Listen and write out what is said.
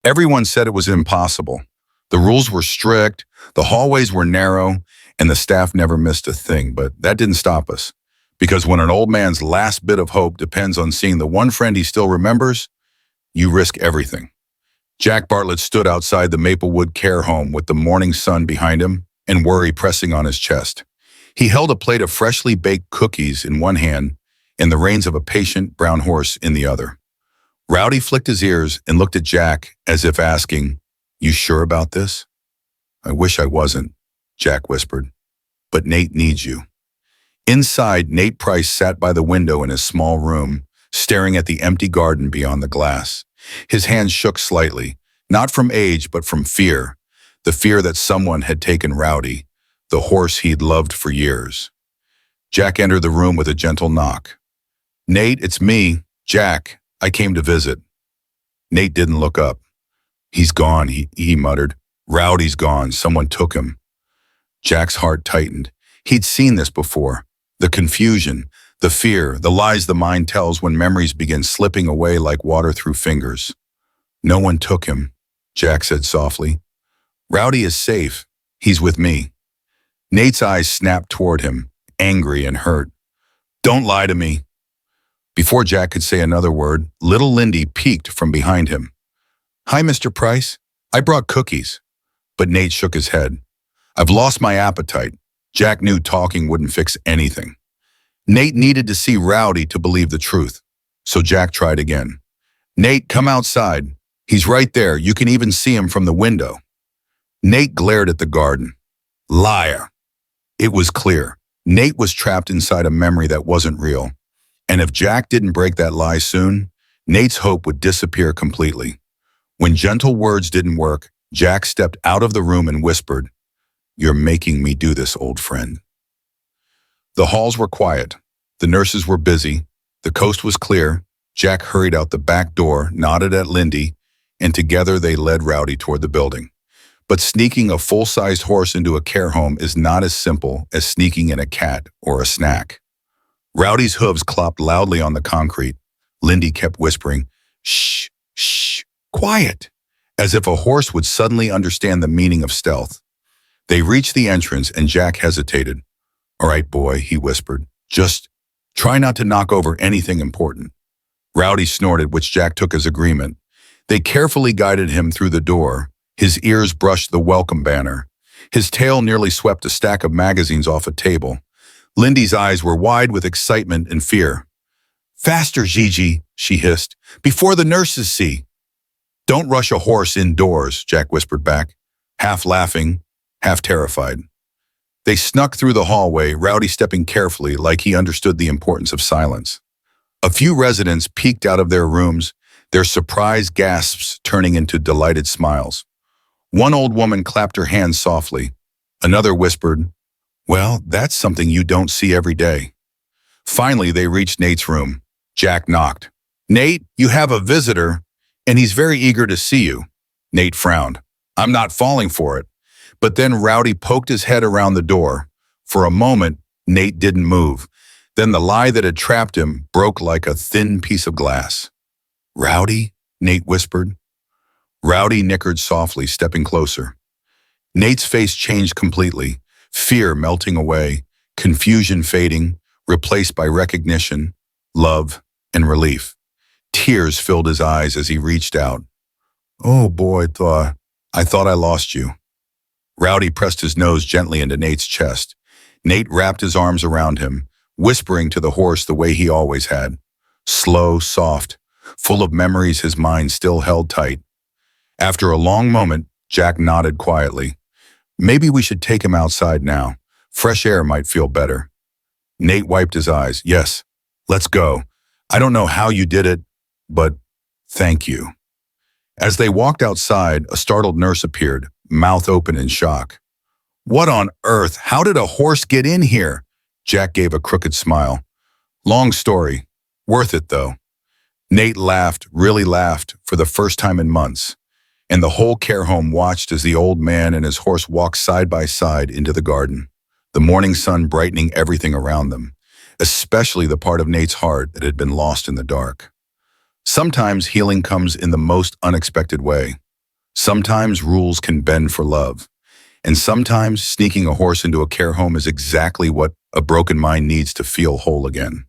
Everyone said it was impossible. The rules were strict, the hallways were narrow, and the staff never missed a thing, but that didn't stop us. Because when an old man's last bit of hope depends on seeing the one friend he still remembers, you risk everything. Jack Bartlett stood outside the Maplewood care home with the morning sun behind him and worry pressing on his chest. He held a plate of freshly baked cookies in one hand and the reins of a patient brown horse in the other. Rowdy flicked his ears and looked at Jack as if asking, "You sure about this?" "I wish I wasn't," Jack whispered. "But Nate needs you." Inside, Nate Price sat by the window in his small room, staring at the empty garden beyond the glass. His hands shook slightly, not from age but from fear, the fear that someone had taken Rowdy, the horse he'd loved for years. Jack entered the room with a gentle knock. "Nate, it's me, Jack. I came to visit." Nate didn't look up. "He's gone," he muttered. "Rowdy's gone. Someone took him." Jack's heart tightened. He'd seen this before. The confusion, the fear, the lies the mind tells when memories begin slipping away like water through fingers. "No one took him," Jack said softly. "Rowdy is safe. He's with me." Nate's eyes snapped toward him, angry and hurt. "Don't lie to me." Before Jack could say another word, little Lindy peeked from behind him. "Hi, Mr. Price. I brought cookies." But Nate shook his head. "I've lost my appetite." Jack knew talking wouldn't fix anything. Nate needed to see Rowdy to believe the truth, so Jack tried again. "Nate, come outside. He's right there. You can even see him from the window." Nate glared at the garden. Liar. It was clear. Nate was trapped inside a memory that wasn't real. And if Jack didn't break that lie soon, Nate's hope would disappear completely. When gentle words didn't work, Jack stepped out of the room and whispered, "You're making me do this, old friend." The halls were quiet. The nurses were busy. The coast was clear. Jack hurried out the back door, nodded at Lindy, and together they led Rowdy toward the building. But sneaking a full-sized horse into a care home is not as simple as sneaking in a cat or a snack. Rowdy's hooves clopped loudly on the concrete. Lindy kept whispering, "Shh, shh, quiet," as if a horse would suddenly understand the meaning of stealth. They reached the entrance and Jack hesitated. "All right, boy," he whispered. "Just try not to knock over anything important." Rowdy snorted, which Jack took as agreement. They carefully guided him through the door. His ears brushed the welcome banner. His tail nearly swept a stack of magazines off a table. Lindy's eyes were wide with excitement and fear. "Faster, Gigi," she hissed, "before the nurses see." "Don't rush a horse indoors," Jack whispered back, half laughing, half terrified. They snuck through the hallway, Rowdy stepping carefully like he understood the importance of silence. A few residents peeked out of their rooms, their surprised gasps turning into delighted smiles. One old woman clapped her hands softly. Another whispered, "Well, that's something you don't see every day." Finally, they reached Nate's room. Jack knocked. "Nate, you have a visitor, and he's very eager to see you." Nate frowned. "I'm not falling for it." But then Rowdy poked his head around the door. For a moment, Nate didn't move. Then the lie that had trapped him broke like a thin piece of glass. "Rowdy?" Nate whispered. Rowdy nickered softly, stepping closer. Nate's face changed completely, fear melting away, confusion fading, replaced by recognition, love, and relief. Tears filled his eyes as he reached out. "Oh boy, I thought I lost you." Rowdy pressed his nose gently into Nate's chest. Nate wrapped his arms around him, whispering to the horse the way he always had. Slow, soft, full of memories his mind still held tight. After a long moment, Jack nodded quietly. "Maybe we should take him outside now. Fresh air might feel better." Nate wiped his eyes. "Yes, let's go. I don't know how you did it, but thank you." As they walked outside, a startled nurse appeared, mouth open in shock. "What on earth? How did a horse get in here?" Jack gave a crooked smile. "Long story. Worth it, though." Nate laughed, really laughed, for the first time in months. And the whole care home watched as the old man and his horse walked side by side into the garden, the morning sun brightening everything around them, especially the part of Nate's heart that had been lost in the dark. Sometimes healing comes in the most unexpected way. Sometimes rules can bend for love. And sometimes sneaking a horse into a care home is exactly what a broken mind needs to feel whole again.